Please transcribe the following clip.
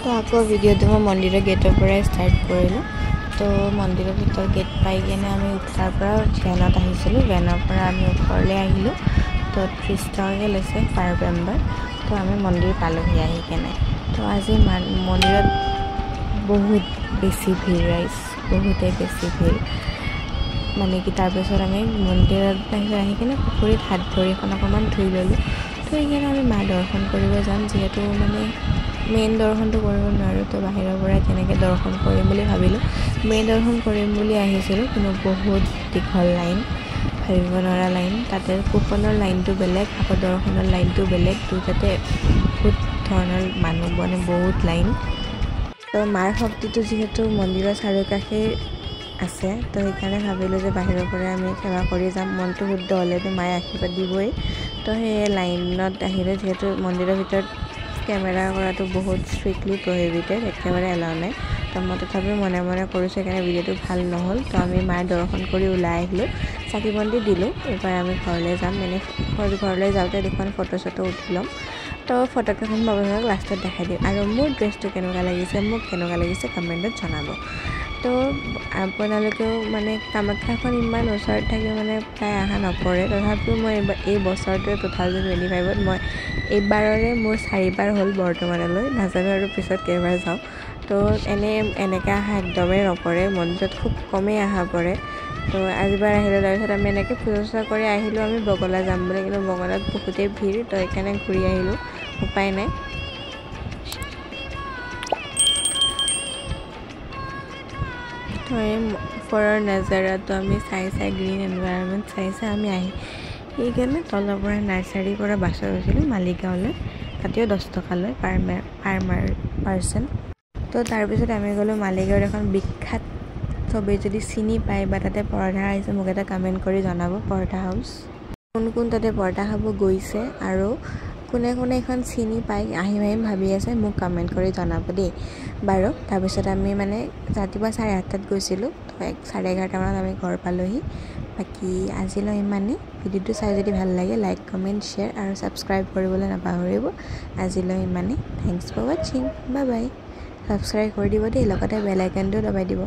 তো আকৌ ভিডিঅ'টো মই মন্দিৰৰ গেটৰ পৰাই ষ্টাৰ্ট কৰিলোঁ। তো মন্দিৰৰ ভিতৰত গেট পাই কিনে আমি তাৰ পৰা ভেনত আহিছিলোঁ। ভেনৰ পৰা আমি ওপৰলৈ আহিলোঁ। তো 30 টকাকৈ লৈছে পাৰ মেম্বাৰ। তো আমি মন্দিৰ পালোঁহি আহি কেনে। তো আজি মন্দিৰত বহুত বেছি ভিৰ ৰাইজ, বহুতেই বেছি ভিৰ। মানে কি তাৰপিছত আমি মন্দিৰত আহি কিনে পুখুৰীত হাত ভৰিখন অকণমান ধুই ল'লোঁ। তো সেইকাৰণে আমি মা দৰ্শন কৰিব যাম, যিহেতু মানে মেইন দৰ্শনটো কৰিব নোৱাৰোঁ। তো বাহিৰৰ পৰা তেনেকৈ দৰ্শন কৰিম বুলি ভাবিলোঁ। মেইন দৰ্শন কৰিম বুলি আহিছিলোঁ, কিন্তু বহুত দীঘল লাইন, ভাবিব নোৱাৰা লাইন। তাতে কুপনৰ লাইনটো বেলেগ, আকৌ দৰ্শনৰ লাইনটো বেলেগ, দুটাতে বহুত ধৰণৰ মানুহ, মানে বহুত লাইন। তো মাৰ শক্তিটো যিহেতু মন্দিৰৰ চাৰিওকাষে আছে, তো সেইকাৰণে ভাবিলোঁ যে বাহিৰৰ পৰা আমি সেৱা কৰি যাম। মনটো শুদ্ধ হ'লেতো মায়ে আশীৰ্বাদ দিবই। তো সেই লাইনত আহিলোঁ, যিহেতু মন্দিৰৰ ভিতৰত কেমেৰা কৰাটো বহুত ষ্ট্ৰিক্টলি প্ৰহিবিটেড, একেবাৰে এলাও নাই। তো মই তথাপিও মনে মনে কৰিছোঁ, সেইকাৰণে ভিডিঅ'টো ভাল নহ'ল। তো আমি মাৰ দৰ্শন কৰি ওলাই আহিলোঁ, চাকি বন্তি দিলোঁ। এইবাৰ আমি ঘৰলৈ যাম। ঘৰলৈ যাওঁতে দুখন ফটো চটো উঠি ল'ম। তো ফটোকেইখন মই আপোনালোকক লাষ্টত দেখাই দিম। আৰু মোৰ ড্ৰেছটো কেনেকুৱা লাগিছে, মোক কেনেকুৱা লাগিছে কমেণ্টত জনাব। তো আপোনালোকেও মানে কামাখ্যাখন ইমান ওচৰত থাকি মানে প্ৰায় অহা নপৰে, তথাপিও মই এই বছৰটোৱে 2025ত মই এইবাৰৰে মোৰ 4বাৰ হ'ল বৰ্তমানলৈ, নাজানো আৰু পিছত কেইবাৰ যাওঁ। তো এনেকৈ অহা একদমেই নপৰে, মন্দিৰত খুব কমেই অহা পৰে। তো আজিবাৰ আহিলোঁ, তাৰপিছত আমি এনেকৈ পূজা চূজা কৰি আহিলোঁ আমি বগলা যাম বুলি, কিন্তু বগলাত বহুতেই ভিৰ, তো সেইকাৰণে ঘূৰি আহিলোঁ, উপায় নাই। তো এই ওপৰৰ নাজাৰাটো আমি চাই গ্ৰীণ এনভাইৰনমেণ্ট চাই আমি আহি সেইকাৰণে তলৰ পৰা নাৰ্চাৰীৰ পৰা বাছত গৈছিলোঁ মালিগাঁৱলৈ। তাতেও 10 টকা লয় পাৰ পাৰ্চন। তো তাৰপিছত আমি গ'লোঁ মালিগাঁৱৰ এখন বিখ্যাত, চবেই যদি চিনি পায় বা তাতে পৰঠা খাইছে মোক এটা কমেণ্ট কৰি জনাব, পৰঠা হাউচ। কোন তাতে পৰঠা খাব গৈছে আৰু কোনে এইখন চিনি পায়, আহিম ভাবি আছে, মোক কমেণ্ট কৰি জনাব দেই বাৰু। তাৰপিছত আমি মানে ৰাতিপুৱা 8:30টাত গৈছিলোঁ, তো 11:30 মানত আমি ঘৰ পালোঁহি। বাকী আজিলৈ ইমানেই। ভিডিঅ'টো চাই যদি ভাল লাগে লাইক, কমেণ্ট, শ্বেয়াৰ আৰু ছাবস্ক্ৰাইব কৰিবলৈ নাপাহৰিব। আজিলৈ ইমানেই। থেংকছ ফৰ ৱাচিং, বাই বাই। ছাবস্ক্ৰাইব কৰি দিব দেই, লগতে বেল আইকনটোও দবাই দিব।